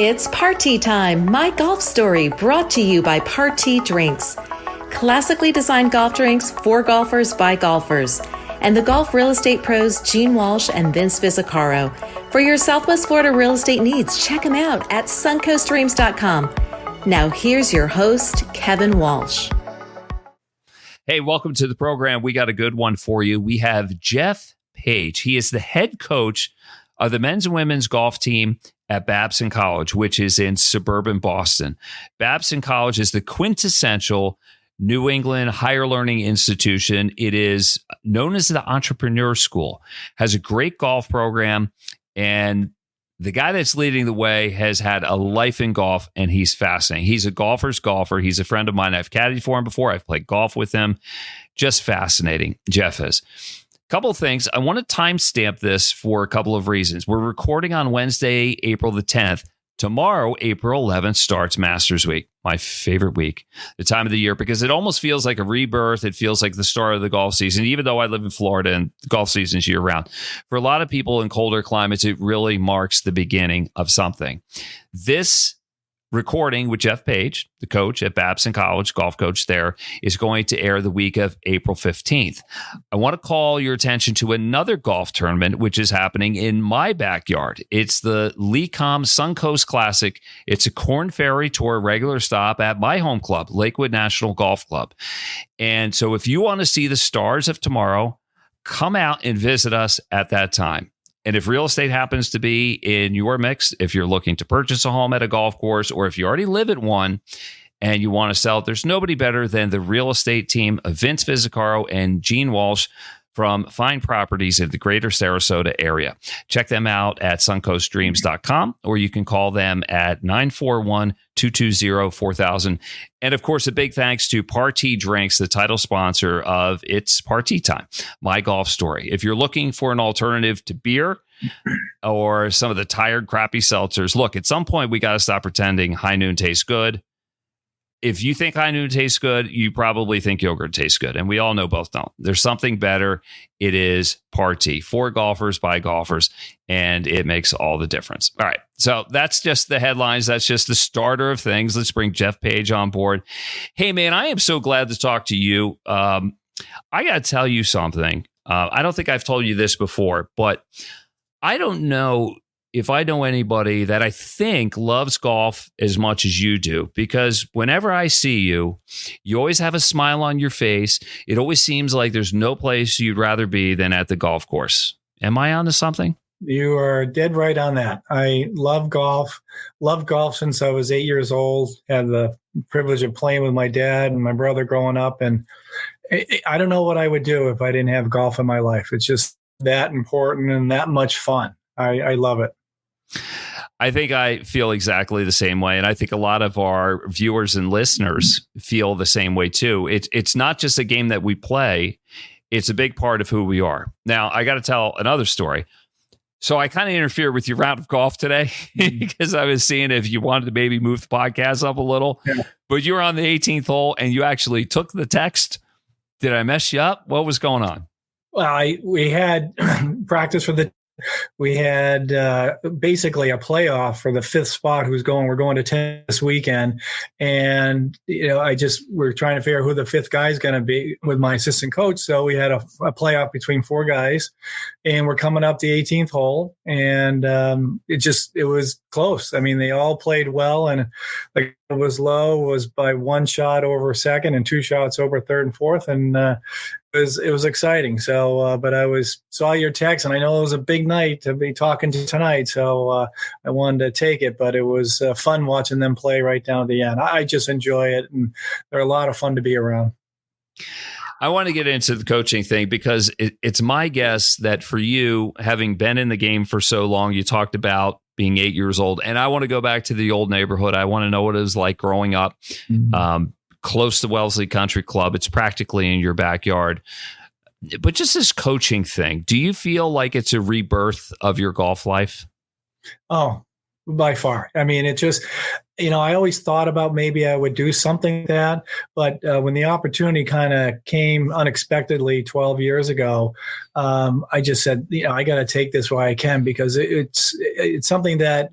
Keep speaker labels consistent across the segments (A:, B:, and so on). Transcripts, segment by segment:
A: It's party time, my golf story, brought to you by Party Drinks. Classically designed golf drinks for golfers by golfers. And the golf real estate pros Gene Walsh and Vince Visicaro. For your Southwest Florida real estate needs, check them out at suncoastdreams.com. Now here's your host, Kevin Walsh.
B: Hey, welcome to the program. We got a good one for you. We have Jeff Page. He is the head coach of the men's and women's golf team at Babson College, which is in suburban Boston. Babson College is the quintessential New England higher learning institution. It is known as the entrepreneur school, has a great golf program, and the guy that's leading the way has had a life in golf, and he's fascinating. He's a golfer's golfer. He's a friend of mine. I've caddied for him before. I've played golf with him. Just fascinating, Jeff is. Couple of things. I want to timestamp this for a couple of reasons. We're recording on Wednesday, April the 10th. Tomorrow, April 11th, starts Masters Week, my favorite week, the time of the year, because it almost feels like a rebirth. It feels like the start of the golf season, even though I live in Florida and the golf season is year round. For a lot of people in colder climates, it really marks the beginning of something. This recording with Jeff Page, the coach at Babson College, golf coach there, is going to air the week of April 15th. I want to call your attention to another golf tournament, which is happening in my backyard. It's the Lecom Suncoast Classic. It's a Corn Ferry Tour regular stop at my home club, Lakewood National Golf Club. And so if you want to see the stars of tomorrow, come out and visit us at that time. And if real estate happens to be in your mix, if you're looking to purchase a home at a golf course, or if you already live at one and you want to sell it, there's nobody better than the real estate team of Vince Visicaro and Gene Walsh from Fine Properties in the greater Sarasota area. Check them out at suncoastdreams.com, or you can call them at 941-220-4000. And of course, a big thanks to Party Drinks, the title sponsor of It's Party Time, my golf story. If you're looking for an alternative to beer or some of the tired, crappy seltzers, look, at some point we got to stop pretending High Noon tastes good. If you think High Noon tastes good, you probably think yogurt tastes good. And we all know both don't. There's something better. It is Party, for golfers by golfers, and it makes all the difference. All right. So that's just the headlines. That's just the starter of things. Let's bring Jeff Page on board. Hey, man, I am so glad to talk to you. I got to tell you something. I don't think I've told you this before, but I don't know if I know anybody that I think loves golf as much as you do, because whenever I see you, you always have a smile on your face. It always seems like there's no place you'd rather be than at the golf course. Am I onto something?
C: You are dead right on that. I love golf. Loved golf since I was 8 years old. Had the privilege of playing with my dad and my brother growing up. And I don't know what I would do if I didn't have golf in my life. It's just that important and that much fun. I love it.
B: I think I feel exactly the same way. And I think a lot of our viewers and listeners feel the same way too. It's not just a game that we play. It's a big part of who we are. Now, I got to tell another story. So I kind of interfered with your round of golf today because I was seeing if you wanted to maybe move the podcast up a little. Yeah. But you were on the 18th hole and you actually took the text. Did I mess you up? What was going on?
C: Well, we had practice for we had basically a playoff for the fifth spot we're going to 10 this weekend. And, we're trying to figure out who the fifth guy is going to be with my assistant coach. So we had a playoff between four guys, and we're coming up the 18th hole. And it was close. I mean, they all played well, and it was low, was by one shot over second and two shots over third and fourth. And, it was exciting. So, but I saw your text, and I know it was a big night to be talking to tonight. So I wanted to take it, but it was fun watching them play right down to the end. I just enjoy it, and they're a lot of fun to be around.
B: I want to get into the coaching thing because it's my guess that for you, having been in the game for so long, you talked about being 8 years old, and I want to go back to the old neighborhood. I want to know what it was like growing up. Mm-hmm. Close to Wellesley Country Club. It's practically in your backyard. But just this coaching thing, do you feel like it's a rebirth of your golf life?
C: Oh, by far. I mean, it just, I always thought about maybe I would do something like that, but when the opportunity kind of came unexpectedly 12 years ago, I just said, I got to take this while I can, because it's something that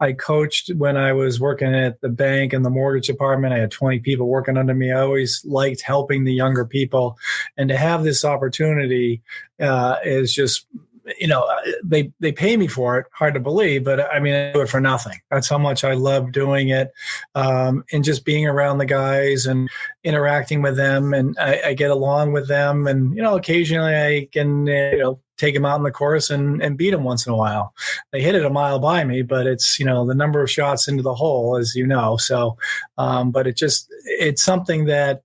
C: I coached when I was working at the bank and the mortgage department. I had 20 people working under me. I always liked helping the younger people, and to have this opportunity is just, they pay me for it. Hard to believe, but I mean, I do it for nothing. That's how much I love doing it. And just being around the guys and interacting with them, and I get along with them. And, occasionally I can, take them out in the course and beat them once in a while. They hit it a mile by me, but it's, the number of shots into the hole, as you know. So, but it's something that,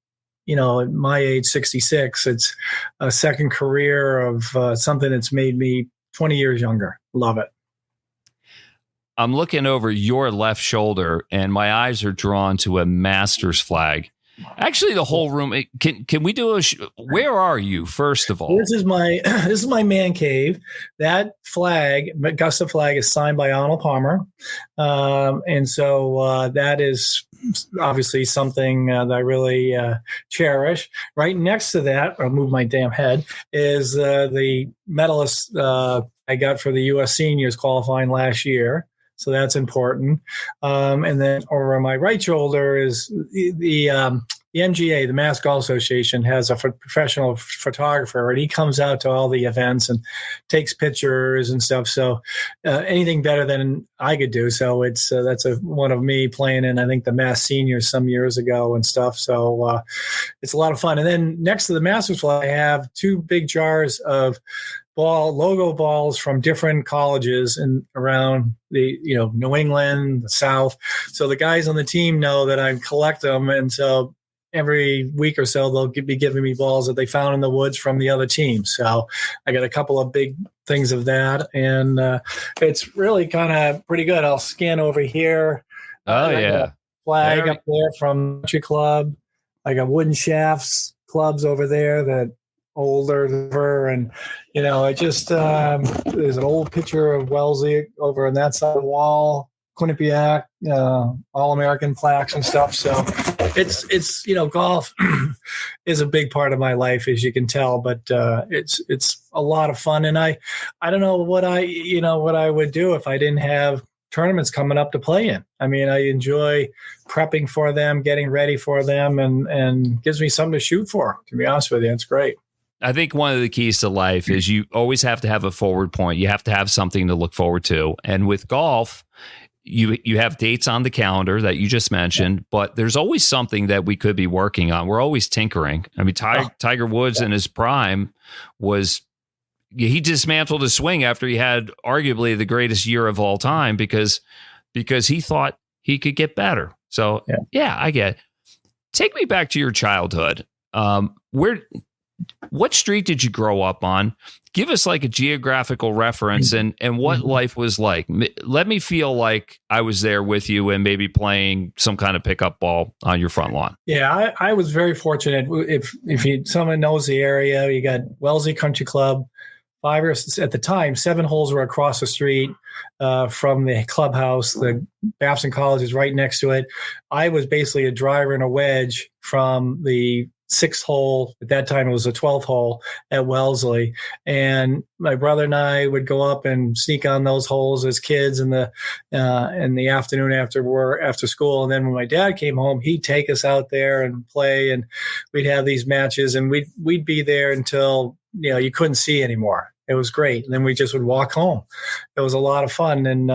C: at my age, 66, it's a second career of something that's made me 20 years younger. Love it.
B: I'm looking over your left shoulder, and my eyes are drawn to a Masters flag. Actually, the whole room. Can we do where are you, first of all?
C: This is my man cave. That flag, Augusta flag, is signed by Arnold Palmer, and so that is obviously something that I really cherish. Right next to that, I'll move my damn head, is the medalist I got for the U.S. seniors qualifying last year. So that's important. And then over on my right shoulder is the MGA, the Mass Golf Association, has a professional photographer, and he comes out to all the events and takes pictures and stuff. So anything better than I could do. So it's that's one of me playing in, I think, the Mass Seniors some years ago and stuff. So it's a lot of fun. And then next to the Masters flag, I have two big jars of logo balls from different colleges and around the, New England, the South. So the guys on the team know that I collect them. And so every week or so, they'll be giving me balls that they found in the woods from the other team. So I got a couple of big things of that. And it's really kind of pretty good. I'll scan over here.
B: Oh, yeah.
C: Flag up there from Country Club. I got wooden shafts clubs over there that older, and I just there's an old picture of Wellesley over on that side of the wall, Quinnipiac, All-American plaques and stuff. So it's golf is a big part of my life, as you can tell, but it's a lot of fun, and I don't know what I would do if I didn't have tournaments coming up to play in. I mean, I enjoy prepping for them, getting ready for them, and gives me something to shoot for, to be honest with you. It's great.
B: I think one of the keys to life is you always have to have a forward point. You have to have something to look forward to. And with golf, you have dates on the calendar that you just mentioned, but there's always something that we could be working on. We're always tinkering. I mean, Tiger Woods in his prime he dismantled his swing after he had arguably the greatest year of all time because he thought he could get better. So yeah, I get it. Take me back to your childhood. What street did you grow up on? Give us like a geographical reference and what life was like. Let me feel like I was there with you and maybe playing some kind of pickup ball on your front lawn.
C: Yeah, I was very fortunate. If someone knows the area, you got Wellesley Country Club. At the time, 7 holes were across the street from the clubhouse. The Babson College is right next to it. I was basically a driver and a wedge from the 6th hole. At that time, it was a 12th hole at Wellesley. And my brother and I would go up and sneak on those holes as kids in the afternoon after school. And then when my dad came home, he'd take us out there and play, and we'd have these matches, and we'd be there until you couldn't see anymore. It was great. And then we just would walk home. It was a lot of fun. And,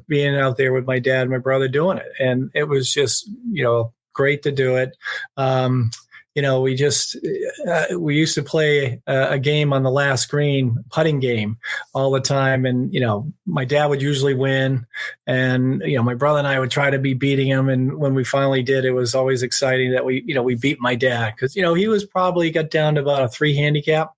C: being out there with my dad and my brother doing it. And it was just, great to do it. We used to play a game on the last green, putting game, all the time. And, my dad would usually win. And, my brother and I would try to be beating him. And when we finally did, it was always exciting that we beat my dad. Because, he was probably got down to about a 3 handicap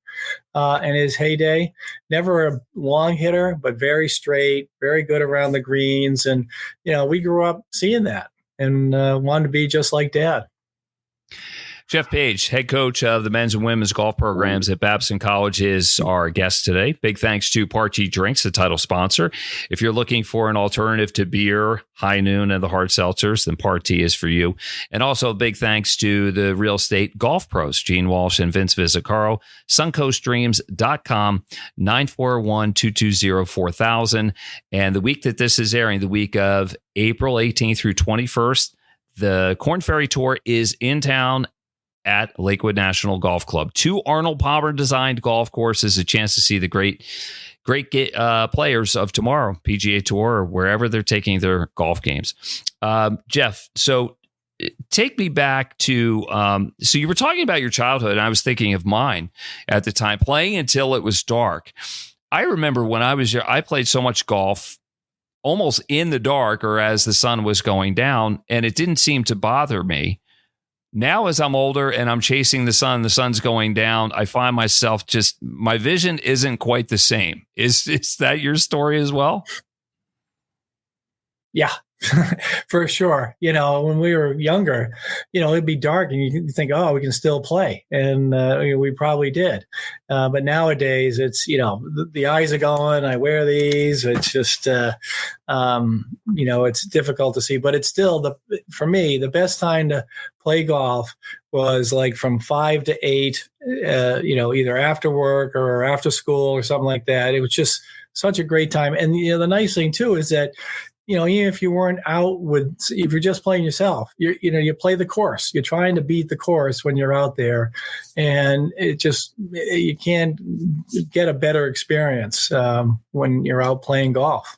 C: in his heyday. Never a long hitter, but very straight, very good around the greens. And, we grew up seeing that and wanted to be just like Dad.
B: Jeff Page, head coach of the men's and women's golf programs at Babson College, is our guest today. Big thanks to Party Drinks, the title sponsor. If you're looking for an alternative to beer, High Noon, and the hard seltzers, then Party is for you. And also big thanks to the real estate golf pros, Gene Walsh and Vince Visicaro, suncoastdreams.com, 941-220-4000. And the week that this is airing, the week of April 18th through 21st, the Corn Ferry Tour is in town at Lakewood National Golf Club. 2 Arnold Palmer designed golf courses, a chance to see the great players of tomorrow, PGA Tour, or wherever they're taking their golf games. Jeff, so take me back to, so you were talking about your childhood, and I was thinking of mine at the time, playing until it was dark. I remember when I was young, I played so much golf almost in the dark or as the sun was going down, and it didn't seem to bother me. Now, as I'm older and I'm chasing the sun's going down, I find myself my vision isn't quite the same. Is that your story as well?
C: Yeah, for sure. When we were younger, it'd be dark and you think, oh, we can still play. And we probably did. But nowadays it's, the eyes are going, I wear these. It's just, it's difficult to see, but it's still for me, the best time to play golf was like from 5 to 8, either after work or after school or something like that. It was just such a great time. And, the nice thing too is that, even if you weren't out if you're just playing yourself, you play the course. You're trying to beat the course when you're out there, and you can't get a better experience when you're out playing golf.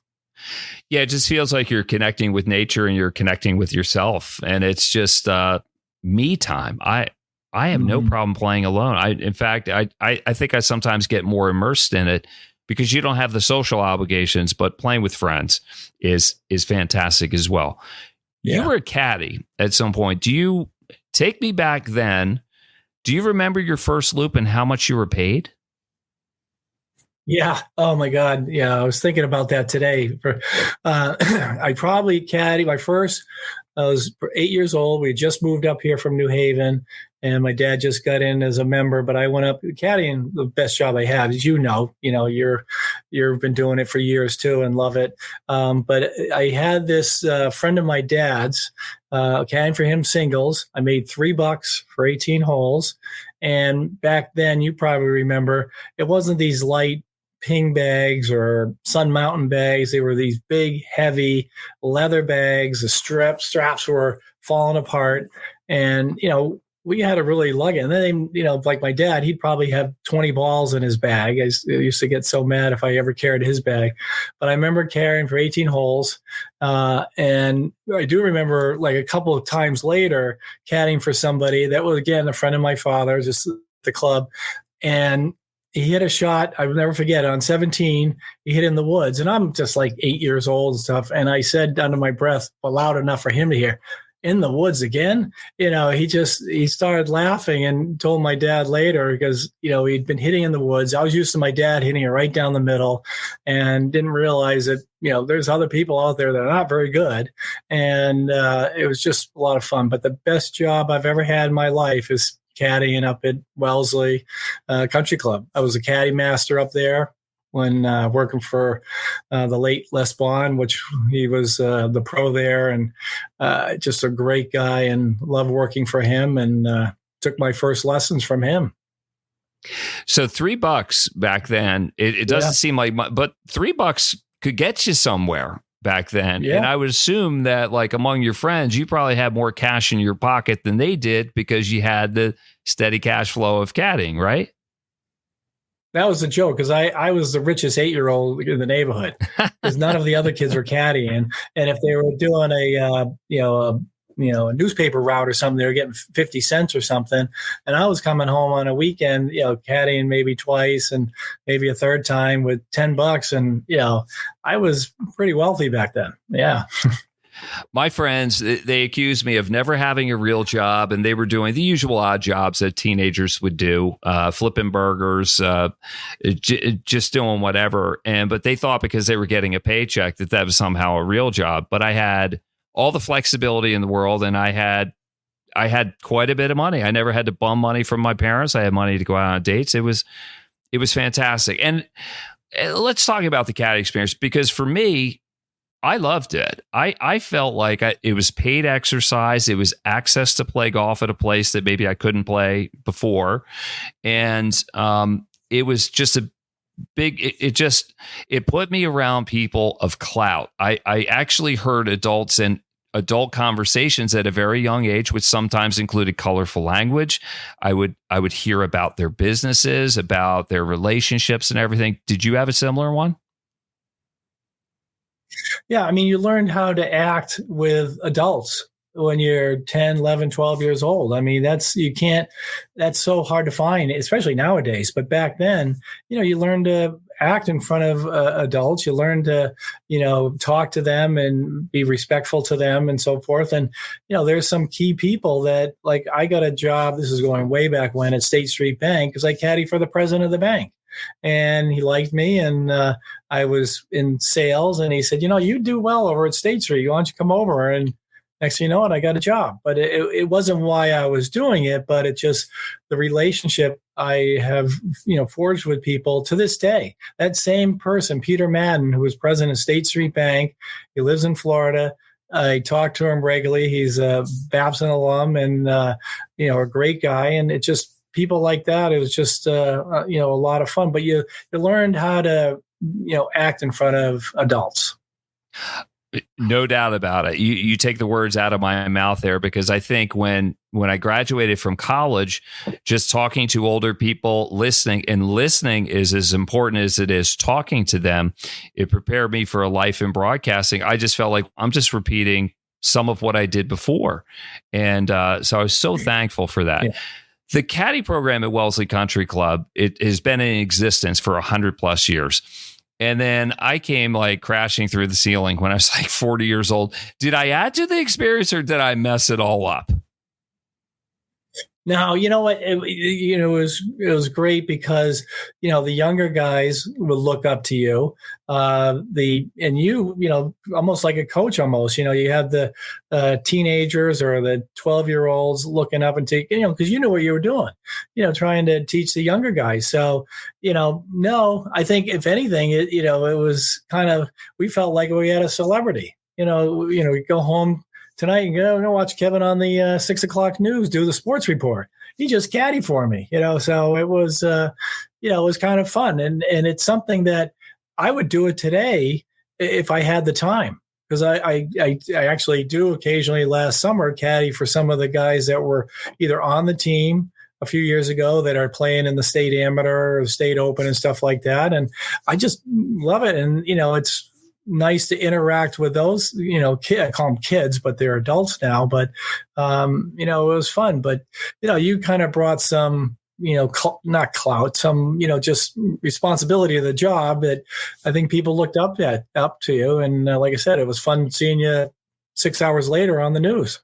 B: Yeah, it just feels like you're connecting with nature and you're connecting with yourself, and it's just me time. I have no problem playing alone. In fact, I think I sometimes get more immersed in it, because you don't have the social obligations, but playing with friends is fantastic as well. Yeah. You were a caddy at some point. Do you take me back then? Do you remember your first loop and how much you were paid?
C: Yeah. Oh my God. Yeah. I was thinking about that today. I probably caddied I was 8 years old. We just moved up here from New Haven, and my dad just got in as a member, but I went up caddying. The best job I have, as you've been doing it for years too and love it. But I had this friend of my dad's, caddying for him singles. I made $3 for 18 holes. And back then, you probably remember, it wasn't these light ping bags or Sun Mountain bags. They were these big, heavy leather bags. The straps were falling apart, and we had to really lug it. And then like my dad, he'd probably have 20 balls in his bag. I used to get so mad if I ever carried his bag. But I remember carrying for 18 holes, and I do remember like a couple of times later caddying for somebody that was, again, a friend of my father, just at the club, and he hit a shot. I will never forget it. On 17, he hit in the woods, and I'm just like 8 years old and stuff. And I said under my breath, but loud enough for him to hear, "In the woods again?" He started laughing and told my dad later, because, he'd been hitting in the woods. I was used to my dad hitting it right down the middle, and didn't realize that, there's other people out there that are not very good. And it was just a lot of fun. But the best job I've ever had in my life is caddying up at Wellesley Country Club. I was a caddy master up there when working for the late Les Bond, which he was the pro there, and just a great guy, and loved working for him, and took my first lessons from him.
B: So $3 back then, it doesn't seem like much, but $3 could get you somewhere back then. Yeah. And I would assume that, like, among your friends, you probably had more cash in your pocket than they did, because you had the steady cash flow of caddying, right?
C: That was a joke, because I was the richest 8-year-old in the neighborhood, because none of the other kids were caddying. And if they were doing a newspaper route or something, they were getting 50 cents or something. And I was coming home on a weekend, caddying maybe twice and maybe a third time with $10. And, I was pretty wealthy back then. Yeah.
B: My friends, they accused me of never having a real job, and they were doing the usual odd jobs that teenagers would do, flipping burgers, just doing whatever. But they thought because they were getting a paycheck that was somehow a real job. But I had all the flexibility in the world, and I had I had quite a bit of money. I never had to bum money from my parents. I had money to go out on dates. It was fantastic. And let's talk about the caddy experience, because for me, I loved it. I felt like it was paid exercise. It was access to play golf at a place that maybe I couldn't play before. And it was just a big, it put me around people of clout. I actually heard adults and adult conversations at a very young age, which sometimes included colorful language. I would hear about their businesses, about their relationships and everything. Did you have a similar one?
C: Yeah, I mean, you learned how to act with adults when you're 10, 11, 12 years old. I mean, that's so hard to find, especially nowadays. But back then, you learn to act in front of adults. You learn to, talk to them and be respectful to them and so forth. And, there's some key people that, like, I got a job, this is going way back when, at State Street Bank, because I caddied for the president of the bank. And he liked me, and I was in sales, and he said, you do well over at State Street. Why don't you come over? And next thing you know what, I got a job. But it wasn't why I was doing it, but it just the relationship I have, forged with people to this day. That same person, Peter Madden, who was president of State Street Bank, he lives in Florida. I talk to him regularly. He's a Babson alum and, a great guy. And it just, people like that, it was just, a lot of fun. But you learned how to, act in front of adults.
B: No doubt about it. You take the words out of my mouth there, because I think when I graduated from college, just talking to older people, listening is as important as it is talking to them. It prepared me for a life in broadcasting. I just felt like I'm just repeating some of what I did before. And so I was so thankful for that. Yeah. The caddy program at Wellesley Country Club, it has been in existence for 100 plus years. And then I came like crashing through the ceiling when I was like 40 years old. Did I add to the experience, or did I mess it all up?
C: No, you know what? It was great because, the younger guys would look up to you. Almost like a coach almost, you have the teenagers or the 12-year-olds looking up and because you knew what you were doing, trying to teach the younger guys. So, no, I think if anything, it was kind of, we felt like we had a celebrity, we go home tonight and go watch Kevin on the 6:00 news do the sports report. He just caddied for me, so it was, it was kind of fun. And it's something that I would do it today if I had the time, because I actually do occasionally last summer caddy for some of the guys that were either on the team a few years ago that are playing in the state amateur or state open and stuff like that. And I just love it. And, it's nice to interact with those, I call them kids, but they're adults now. But, it was fun. But, you kind of brought some, not clout, some, just responsibility of the job that I think people looked up to you. And like I said, it was fun seeing you 6 hours later on the news.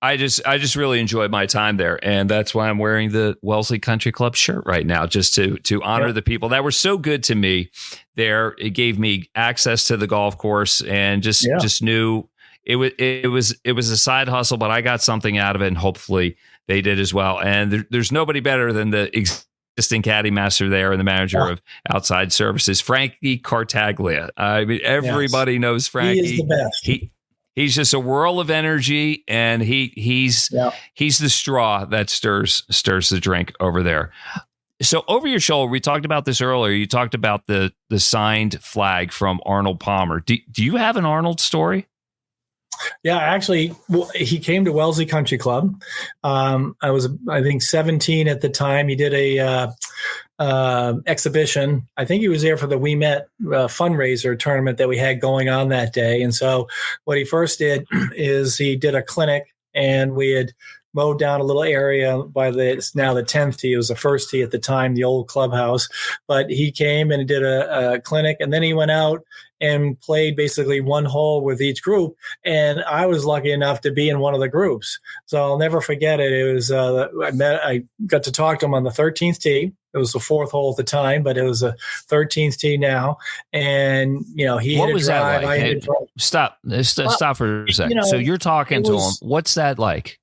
B: I just really enjoyed my time there, and that's why I'm wearing the Wellesley Country Club shirt right now, just to honor the people that were so good to me there. It gave me access to the golf course, and just knew it was a side hustle, but I got something out of it, and hopefully they did as well. And there's nobody better than the existing caddy master there and the manager of outside services, Frankie Cartaglia. I mean, everybody knows Frankie.
C: He is the best.
B: He's just a whirl of energy, and he's the straw that stirs the drink over there. So over your shoulder, we talked about this earlier. You talked about the signed flag from Arnold Palmer. Do you have an Arnold story?
C: Yeah, actually, he came to Wellesley Country Club. I was, I think, 17 at the time. He did a exhibition. I think he was there for the We Met fundraiser tournament that we had going on that day. And so what he first did is he did a clinic, and we had mowed down a little area by now the 10th tee. It was the first tee at the time, the old clubhouse. But he came and did a clinic, and then he went out and played basically one hole with each group. And I was lucky enough to be in one of the groups. So I'll never forget it. It was, I got to talk to him on the 13th tee. It was the fourth hole at the time, but it was a 13th tee now. And, he
B: what
C: hit
B: was
C: a drive.
B: that like? Stop for a second. So you're talking to him. What's that like?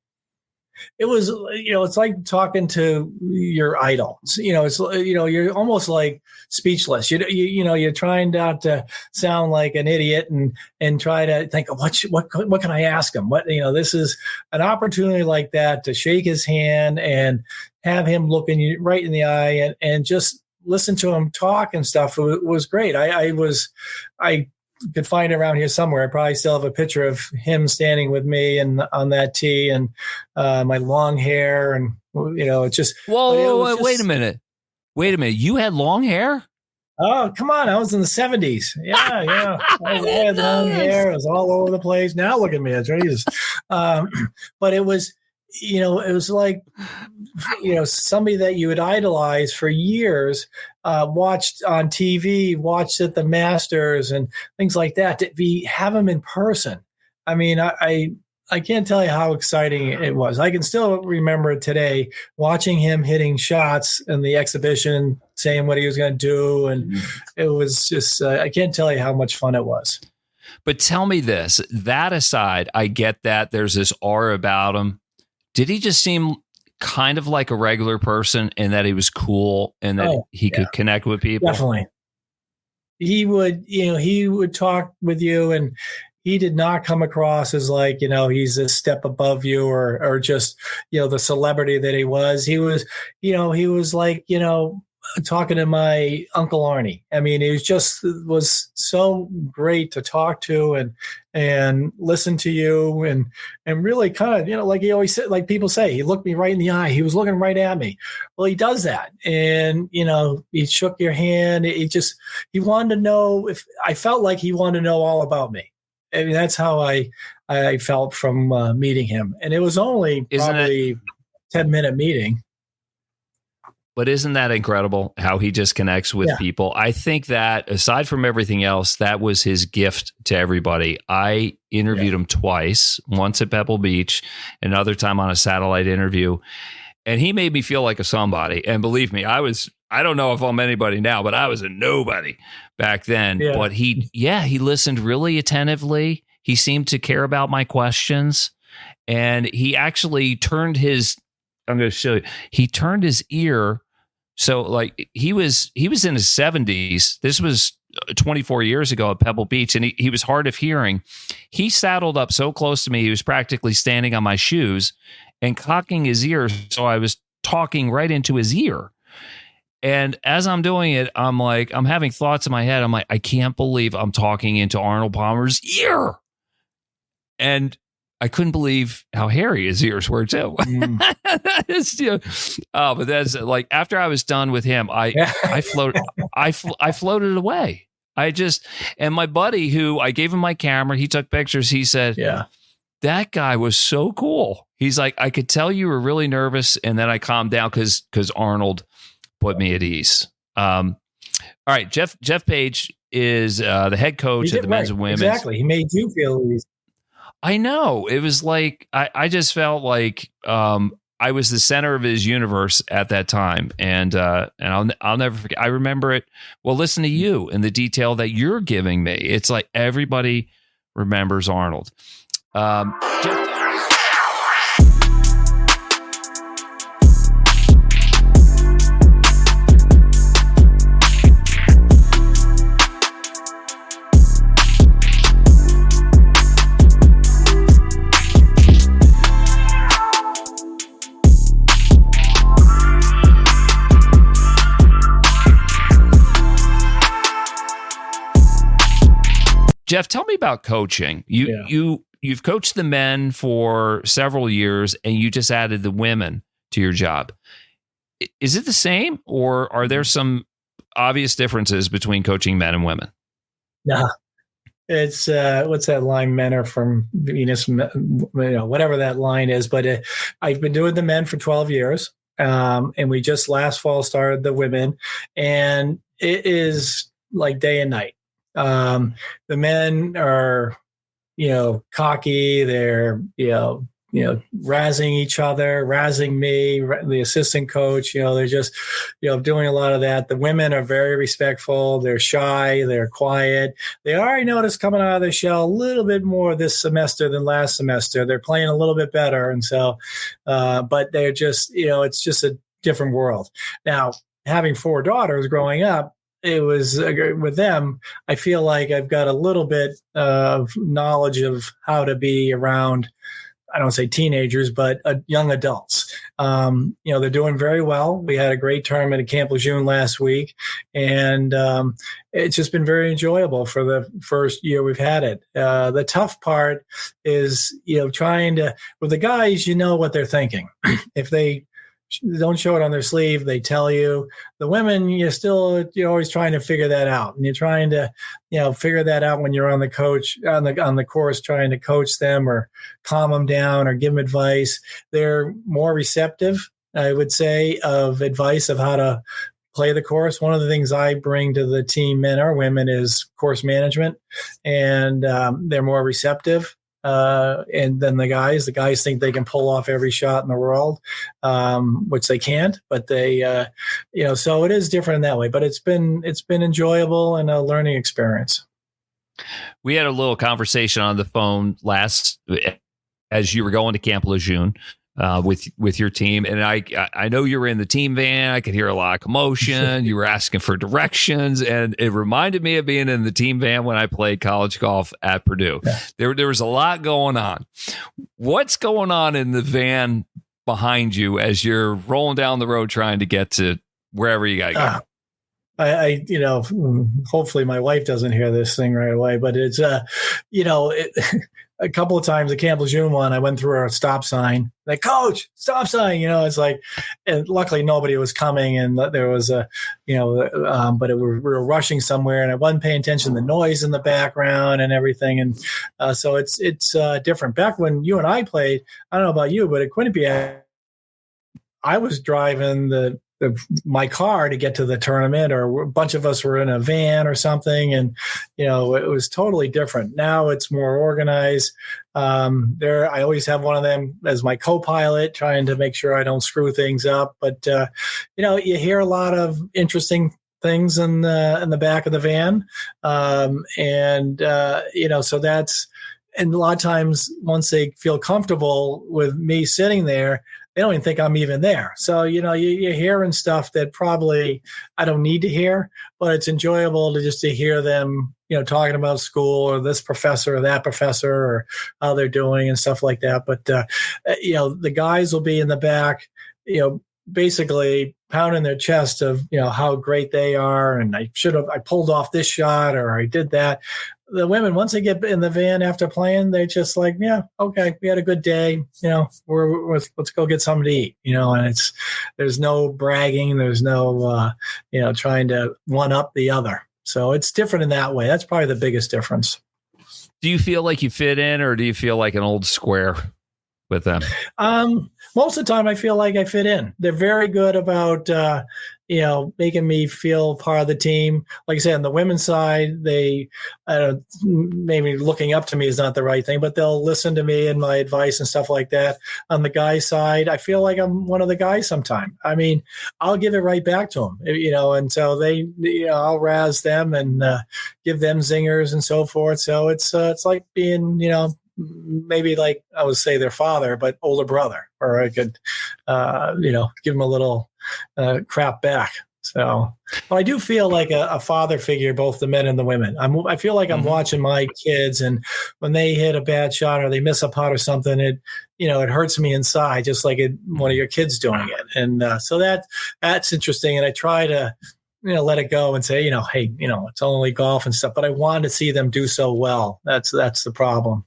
C: it was, it's like talking to your idol. It's, you're almost like speechless. You're trying not to sound like an idiot and try to think of what can I ask him? This is an opportunity like that to shake his hand and have him looking you right in the eye and just listen to him talk and stuff. It was great. I could find it around here somewhere. I probably still have a picture of him standing with me and on that tee and my long hair and it's just.
B: Whoa, wait a minute. You had long hair?
C: Oh, come on. I was in the 70s. Yeah. I had long hair. It was all over the place. Now look at me. It's Jesus. But it was, it was like, somebody that you had idolized for years, watched on TV, watched at the Masters and things like that, have him in person. I mean, I can't tell you how exciting it was. I can still remember it today, watching him hitting shots in the exhibition, saying what he was going to do. And it was just, I can't tell you how much fun it was.
B: But tell me this, that aside, I get that there's this aura about him. Did he just seem kind of like a regular person and that he was cool and that he could connect with people?
C: Definitely. He would talk with you and he did not come across as like, he's a step above you or just, the celebrity that he was. He was, he was like, talking to my Uncle Arnie. I mean, he was so great to talk to and listen to you and really kind of, like he always said, like people say, he looked me right in the eye. He was looking right at me. Well, he does that. And, he shook your hand. He wanted to know I felt like he wanted to know all about me. I mean, that's how I felt from meeting him. And it was only probably a 10-minute meeting.
B: But isn't that incredible how he just connects with people? I think that aside from everything else, that was his gift to everybody. I interviewed him twice, once at Pebble Beach, another time on a satellite interview. And he made me feel like a somebody. And believe me, I don't know if I'm anybody now, but I was a nobody back then. Yeah. But he listened really attentively. He seemed to care about my questions. And he actually turned I'm going to show you, he turned his ear. So like he was in his 70s. This was 24 years ago at Pebble Beach, and he was hard of hearing. He saddled up so close to me, he was practically standing on my shoes and cocking his ear. So I was talking right into his ear. And as I'm doing it, I'm having thoughts in my head. I'm like, I can't believe I'm talking into Arnold Palmer's ear. And I couldn't believe how hairy his ears were too. But that's like after I was done with him, I floated away. And my buddy who I gave him my camera, he took pictures. He said, that guy was so cool. He's like, I could tell you were really nervous. And then I calmed down because Arnold put me at ease. All right. Jeff Page is the head coach of the men's and women's.
C: Exactly. He made you feel at ease.
B: I know. It was like, I just felt like I was the center of his universe at that time. And I'll never forget. I remember it. Well, listen to you and the detail that you're giving me. It's like everybody remembers Arnold. Jeff, tell me about coaching. You've coached the men for several years, and you just added the women to your job. Is it the same, or are there some obvious differences between coaching men and women?
C: Yeah, it's what's that line? Men are from Venus, whatever that line is. But I've been doing the men for 12 years, and we just last fall started the women, and it is like day and night. The men are, cocky. They're, razzing each other, razzing me, the assistant coach. They're just, doing a lot of that. The women are very respectful. They're shy. They're quiet. They already noticed coming out of their shell a little bit more this semester than last semester. They're playing a little bit better. And so, but they're just, it's just a different world. Now, having 4 daughters growing up, it was with them, I feel like I've got a little bit of knowledge of how to be around, I don't say teenagers, but young adults. They're doing very well. We had a great tournament at Camp Lejeune last week, and it's just been very enjoyable for the first year we've had it. The tough part is, trying to, with the guys, what they're thinking. If they don't show it on their sleeve, they tell you. The women, you're always trying to figure that out, and you're trying to figure that out when you're on the course trying to coach them or calm them down or give them advice. They're more receptive, I would say, of advice of how to play the course. One of the things I bring to the team, men or women, is course management, and they're more receptive. And then the guys think they can pull off every shot in the world, which they can't, but they, so it is different in that way, but it's been enjoyable and a learning experience.
B: We had a little conversation on the phone as you were going to Camp Lejeune, with your team. And I know you were in the team van. I could hear a lot of commotion. You were asking for directions, and it reminded me of being in the team van when I played college golf at Purdue. Yeah. There was a lot going on. What's going on in the van behind you as you're rolling down the road trying to get to wherever you got to
C: go? Hopefully my wife doesn't hear this thing right away, but it's, a couple of times the Camp Lejeune one, I went through a stop sign, like, coach, stop sign, it's like, and luckily nobody was coming, and there was but we were rushing somewhere, and I wasn't paying attention to the noise in the background and everything. And so it's different. Back when you and I played, I don't know about you, but at Quinnipiac, I was driving my car to get to the tournament, or a bunch of us were in a van or something. And, it was totally different. Now it's more organized. I always have one of them as my co-pilot, trying to make sure I don't screw things up. But, you hear a lot of interesting things in the back of the van. So that's, and a lot of times once they feel comfortable with me sitting there, they don't even think I'm even there. So, you're hearing stuff that probably I don't need to hear, but it's enjoyable to hear them, talking about school or this professor or that professor or how they're doing and stuff like that. But, the guys will be in the back, basically pounding their chest of, how great they are. And I pulled off this shot, or I did that. The women, once they get in the van after playing, they just like, yeah, okay, we had a good day. Let's go get something to eat, and there's no bragging. There's no, trying to one up the other. So it's different in that way. That's probably the biggest difference.
B: Do you feel like you fit in, or do you feel like an old square with them?
C: Most of the time I feel like I fit in. They're very good about, making me feel part of the team. Like I said, on the women's side, they, maybe looking up to me is not the right thing, but they'll listen to me and my advice and stuff like that. On the guys' side, I feel like I'm one of the guys sometimes. I mean, I'll give it right back to them, and so they, I'll razz them and give them zingers and so forth. So it's like being, maybe like I would say their father, but older brother, or I could, give them a little crap back. So, but I do feel like a father figure, both the men and the women. I feel like I'm watching my kids, and when they hit a bad shot or they miss a putt or something, it hurts me inside, just like one of your kids doing it. And so that's interesting. And I try to, let it go and say, hey, it's only golf and stuff, but I want to see them do so well. That's the problem.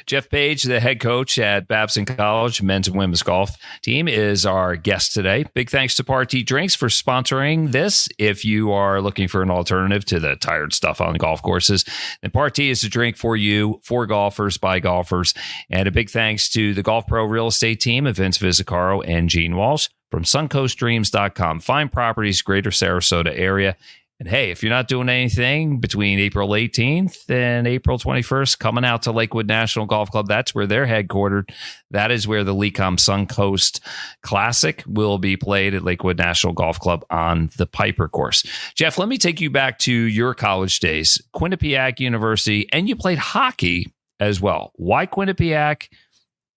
B: Jeff Page, the head coach at Babson College men's and women's golf team, is our guest today. Big thanks to Party Drinks for sponsoring this. If you are looking for an alternative to the tired stuff on the golf courses, then Party is a drink for you, for golfers, by golfers. And a big thanks to the Golf Pro Real Estate team of Vince Vizzacaro and Gene Walsh from suncoastdreams.com. Find properties, greater Sarasota area, And hey, if you're not doing anything between April 18th and April 21st, coming out to Lakewood National Golf Club, that's where they're headquartered. That is where the Lecom Suncoast Classic will be played at Lakewood National Golf Club on the Piper course. Jeff, let me take you back to your college days, Quinnipiac University, and you played hockey as well. Why Quinnipiac?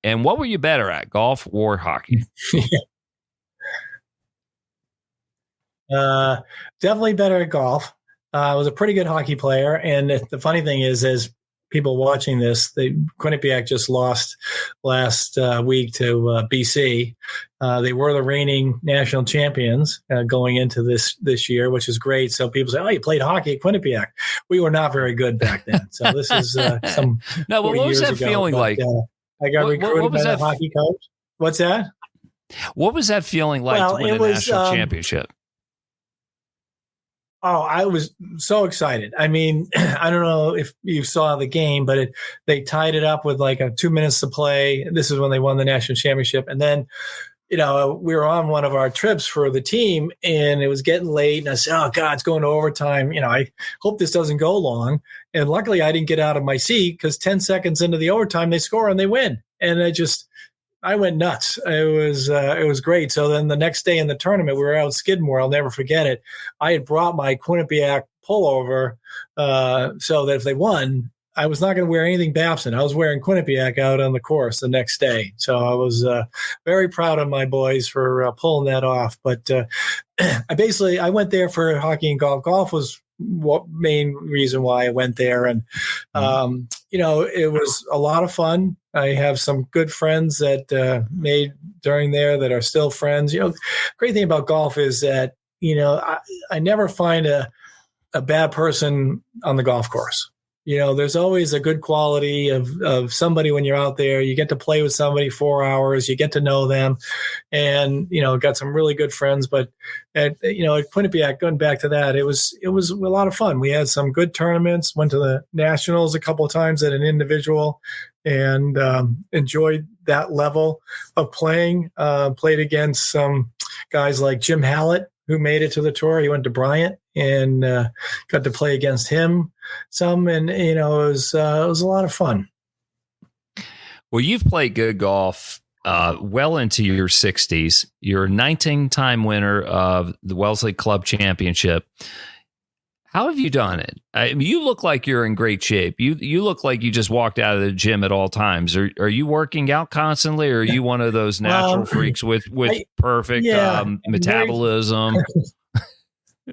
B: And what were you better at, golf or hockey?
C: Definitely better at golf. I was a pretty good hockey player. And the funny thing is people watching this, Quinnipiac just lost last week to BC. They were the reigning national champions going into this year, which is great. So people say, "Oh, you played hockey at Quinnipiac." We were not very good back then. So this is some.
B: No, but what was that feeling like?
C: I got recruited by the hockey coach. What's that?
B: What was that feeling like to win a national championship?
C: Oh, I was so excited. I mean, I don't know if you saw the game, but they tied it up with like 2 minutes to play. This is when they won the national championship. And then, we were on one of our trips for the team and it was getting late. And I said, "Oh, God, it's going to overtime. I hope this doesn't go long." And luckily I didn't get out of my seat because 10 seconds into the overtime, they score and they win. And I went nuts. It was great. So then the next day in the tournament, we were out at Skidmore. I'll never forget it. I had brought my Quinnipiac pullover so that if they won, I was not going to wear anything Babson. I was wearing Quinnipiac out on the course the next day. So I was very proud of my boys for pulling that off. But I went there for hockey and golf. Golf was what main reason why I went there. And, it was a lot of fun. I have some good friends that made during there that are still friends. Great thing about golf is that, I never find a bad person on the golf course. There's always a good quality of somebody when you're out there. You get to play with somebody 4 hours, you get to know them, and got some really good friends. But at Quinnipiac, going back to that, it was a lot of fun. We had some good tournaments, went to the nationals a couple of times at an individual, and enjoyed that level of playing. Played against some guys like Jim Hallett, who made it to the tour. He went to Bryant and got to play against him some, and it was a lot of fun.
B: Well, you've played good golf well into your 60s. You're a 19-time winner of the Wellesley Club Championship. How have you done it? I mean, you look like you're in great shape. You look like you just walked out of the gym at all times. Are you working out constantly, or are you one of those natural freaks with perfect metabolism?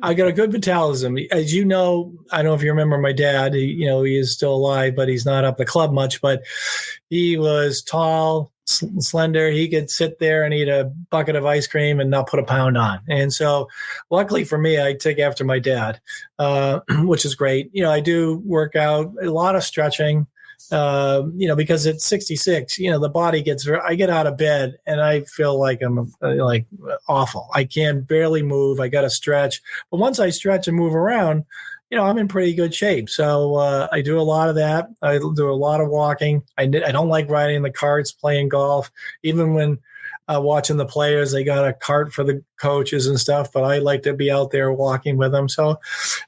C: I got a good metabolism. As you know, I don't know if you remember my dad. He is still alive, but he's not up the club much. But he was tall, slender. He could sit there and eat a bucket of ice cream and not put a pound on. And so luckily for me, I take after my dad, which is great. I do work out, a lot of stretching, because at 66, the body I get out of bed and I feel like I'm like awful. I can barely move. I got to stretch. But once I stretch and move around, I'm in pretty good shape. So I do a lot of that. I do a lot of walking. I don't like riding the carts, playing golf. Even when watching the players, they got a cart for the coaches and stuff, but I like to be out there walking with them. So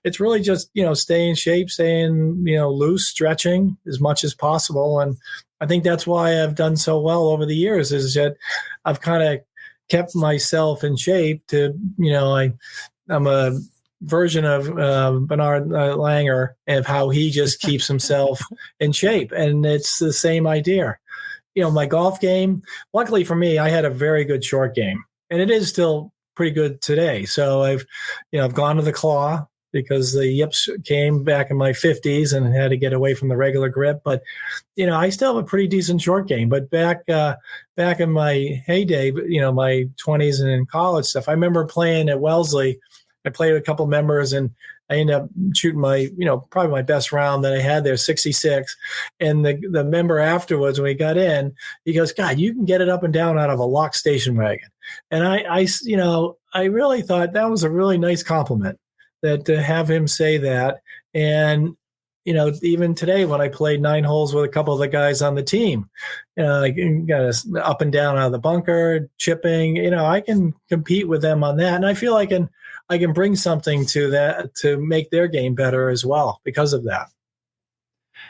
C: it's really just, stay in shape, staying, loose, stretching as much as possible. And I think that's why I've done so well over the years, is that I've kind of kept myself in shape to, I'm a version of Bernard Langer, of how he just keeps himself in shape. And it's the same idea. My golf game, luckily for me, I had a very good short game, and it is still pretty good today. So I've gone to the claw because the yips came back in my 50s and had to get away from the regular grip. But, I still have a pretty decent short game. But back in my heyday, my 20s and in college stuff, I remember playing at Wellesley. I played with a couple members, and I ended up shooting my, probably my best round that I had there, 66. And the member afterwards, when we got in, he goes, "God, you can get it up and down out of a locked station wagon." And I really thought that was a really nice compliment, that to have him say that. And, even today when I played 9 holes with a couple of the guys on the team, I got up and down out of the bunker, chipping, I can compete with them on that. And I feel I can I can bring something to that to make their game better as well because of that.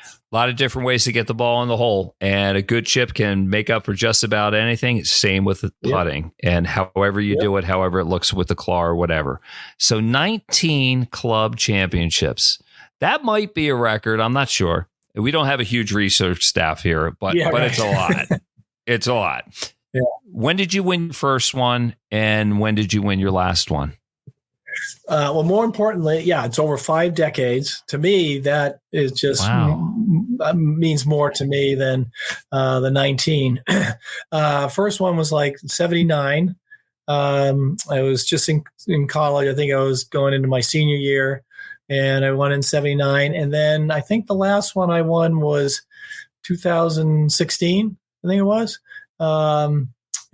B: A lot of different ways to get the ball in the hole, and a good chip can make up for just about anything. Same with the putting, and however you do it, however it looks with the claw or whatever. So 19 club championships. That might be a record. I'm not sure. We don't have a huge research staff here, but it's a lot. It's a lot.
C: Yeah.
B: When did you win your first one, and when did you win your last one?
C: Well, more importantly, it's over 5 decades. To me, that is just means more to me than the 19. First one was like 79. I was just in college. I think I was going into my senior year, and I won in 79. And then I think the last one I won was 2016, I think it was.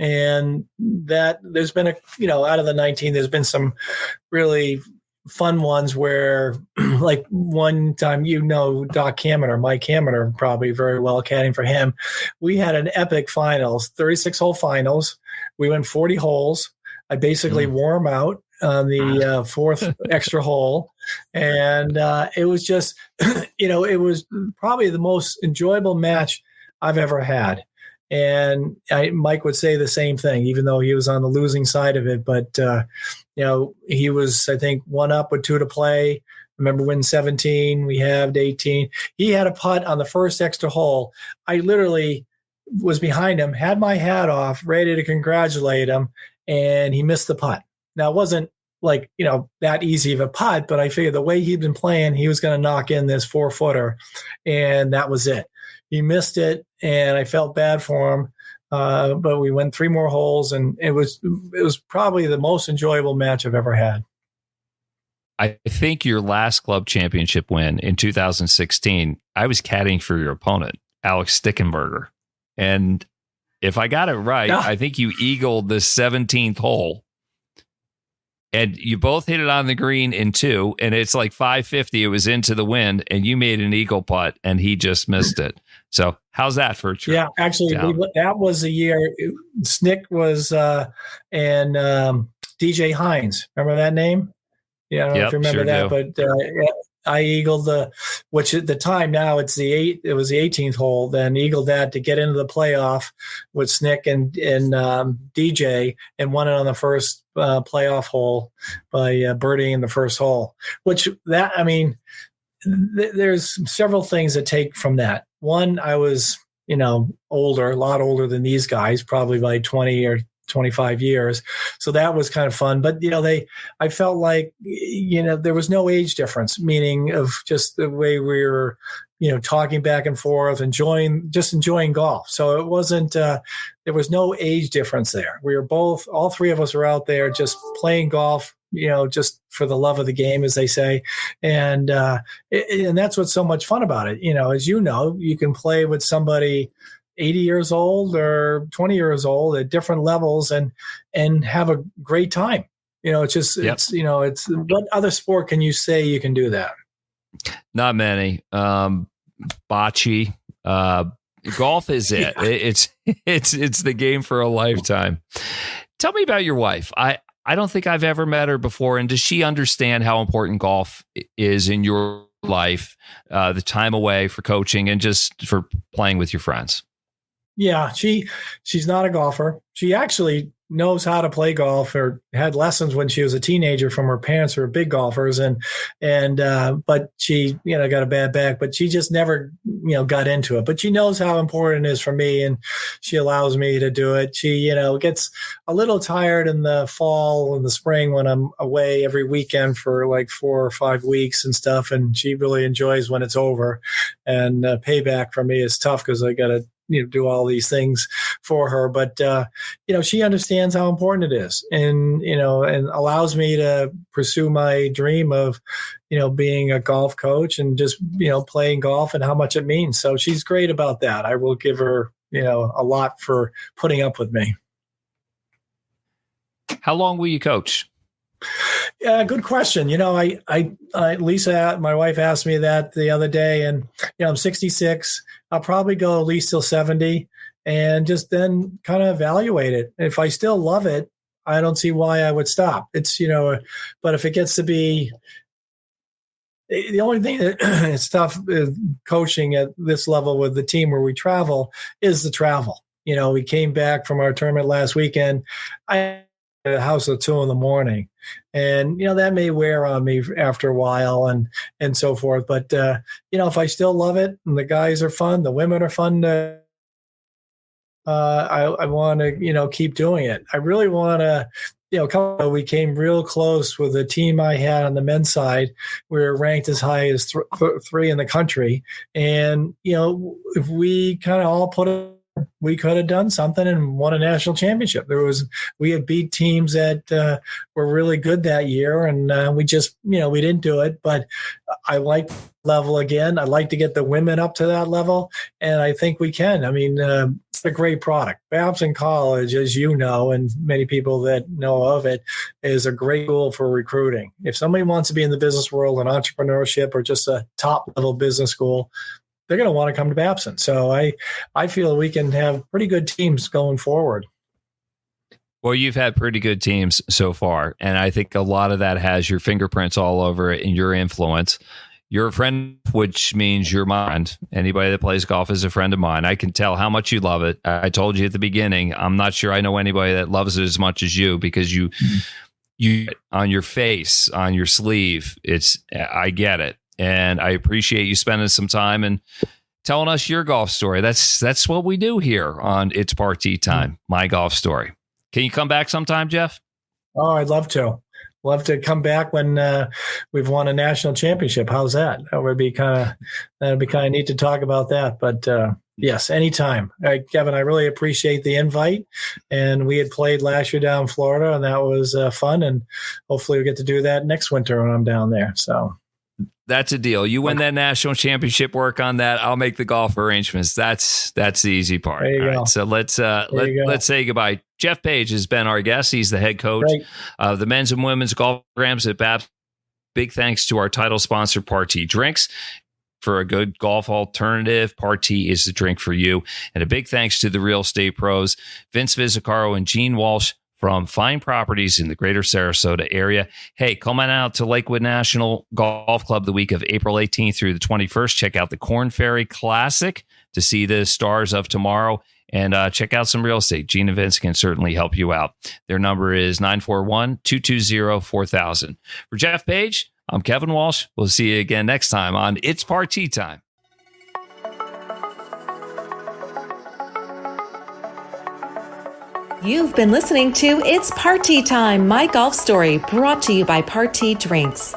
C: And that there's been out of the 19, there's been some really fun ones where like one time, Doc Kaminer, Mike Kaminer, probably very well, caddying for him. We had an epic finals, 36-hole finals. We went 40 holes. I basically wore them out on the fourth extra hole. And it was just, it was probably the most enjoyable match I've ever had. And Mike would say the same thing, even though he was on the losing side of it. But, he was, I think, 1 up with 2 to play. I remember winning 17. We had 18. He had a putt on the first extra hole. I literally was behind him, had my hat off, ready to congratulate him, and he missed the putt. Now, it wasn't like, that easy of a putt, but I figured the way he'd been playing, he was going to knock in this 4-footer, and that was it. He missed it, and I felt bad for him. But we went 3 more holes, and it was probably the most enjoyable match I've ever had.
B: I think your last club championship win in 2016, I was caddying for your opponent, Alex Stickenberger. And if I got it right, I think you eagled the 17th hole. And you both hit it on the green in 2, and it's like 550. It was into the wind, and you made an eagle putt, and he just missed it. So how's that for a trip?
C: Yeah, actually, that was the year Snick was and DJ Hines. Remember that name? Yeah, I don't know if you remember that, but I eagled which at the time now it was the 18th hole. Then eagled that to get into the playoff with Snick and DJ, and won it on the first playoff hole by birdieing in the first hole. There's several things that take from that. One, I was older, a lot older than these guys, probably by 20 or 25 years. So that was kind of fun. But, I felt like, there was no age difference, meaning of just the way we were, talking back and forth, enjoying golf. So it wasn't, there was no age difference there. We were all 3 of us were out there just playing golf, just for the love of the game, as they say. And that's what's so much fun about it. As you can play with somebody 80 years old or 20 years old at different levels and have a great time. It's just, it's what other sport can you say you can do that?
B: Not many. Bocce. Golf is it. It's the game for a lifetime. Tell me about your wife. I don't think I've ever met her before. And does she understand how important golf is in your life, the time away for coaching and just for playing with your friends?
C: Yeah, she's not a golfer. She actually knows how to play golf, or had lessons when she was a teenager from her parents who were big golfers, and but she got a bad back, but she just never got into it. But she knows how important it is for me, and she allows me to do it. She gets a little tired in the fall and the spring when I'm away every weekend for like 4 or 5 weeks and stuff, and she really enjoys when it's over. And payback for me is tough because I got to do all these things for her, but she understands how important it is, and and allows me to pursue my dream of being a golf coach and just playing golf and how much it means. So she's great about that. I will give her a lot for putting up with me.
B: How long will you coach?
C: Yeah, good question. Lisa, my wife, asked me that the other day, and I'm 66. I'll probably go at least till 70, and just then kind of evaluate it. If I still love it, I don't see why I would stop. It's, but if it gets to be, the only thing that it's tough coaching at this level with the team where we travel is the travel. We came back from our tournament last weekend. I had a house at 2 a.m. and, that may wear on me after a while and so forth. But, if I still love it and the guys are fun, the women are fun, I want to, keep doing it. I really want to, we came real close with the team I had on the men's side. We were ranked as high as 3 in the country. And, if we kind of all put it, we could have done something and won a national championship. We had beat teams that were really good that year, and we just, we didn't do it. But I like level again. I'd like to get the women up to that level, and I think we can. I mean, it's a great product. Babson College, as you know, and many people that know of it, is a great tool for recruiting. If somebody wants to be in the business world and entrepreneurship or just a top level business school, they're going to want to come to Babson. So I feel we can have pretty good teams going forward.
B: Well, you've had pretty good teams so far, and I think a lot of that has your fingerprints all over it and your influence. You're a friend, which means you're mine. Anybody that plays golf is a friend of mine. I can tell how much you love it. I told you at the beginning, I'm not sure I know anybody that loves it as much as you, because you on your face, on your sleeve, I get it. And I appreciate you spending some time and telling us your golf story. That's what we do here on It's Party Time, my golf story. Can you come back sometime, Jeff?
C: Oh, I'd love to. Love to come back when we've won a national championship. How's that? That'd be kind of neat to talk about that. But yes, anytime. Kevin, I really appreciate the invite. And we had played last year down in Florida, and that was fun. And hopefully we get to do that next winter when I'm down there. So.
B: That's a deal. You win that national championship, work on that. I'll make the golf arrangements. That's the easy part.
C: There you go.
B: Right, so let's say goodbye. Jeff Page has been our guest. He's the head coach of the men's and women's golf programs at Babson. Big thanks to our title sponsor, Party Drinks. For a good golf alternative, Party is the drink for you. And a big thanks to the real estate pros, Vince Vizzacaro and Gene Walsh, from Fine Properties in the greater Sarasota area. Hey, come on out to Lakewood National Golf Club the week of April 18th through the 21st. Check out the Corn Ferry Classic to see the stars of tomorrow, and check out some real estate. Gene and Vince can certainly help you out. Their number is 941-220-4000. For Jeff Page, I'm Kevin Walsh. We'll see you again next time on It's Party Time.
A: You've been listening to It's Party Time, my golf story, brought to you by Party Drinks.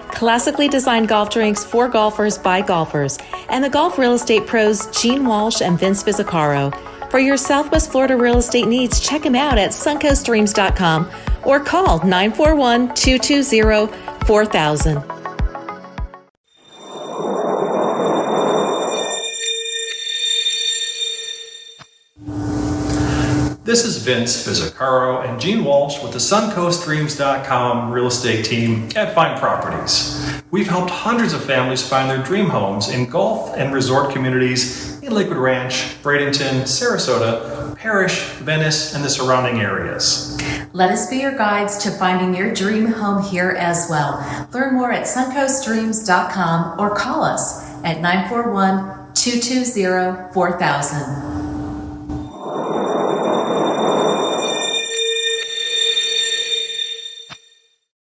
A: Classically designed golf drinks for golfers by golfers, and the golf real estate pros Gene Walsh and Vince Vizzacaro. For your Southwest Florida real estate needs, check them out at suncoastdreams.com or call 941-220-4000.
D: This is Vince Vizzacaro and Gene Walsh with the suncoastdreams.com real estate team at Fine Properties. We've helped hundreds of families find their dream homes in golf and resort communities in Lakewood Ranch, Bradenton, Sarasota, Parrish, Venice, and the surrounding areas.
E: Let us be your guides to finding your dream home here as well. Learn more at suncoastdreams.com or call us at 941-220-4000.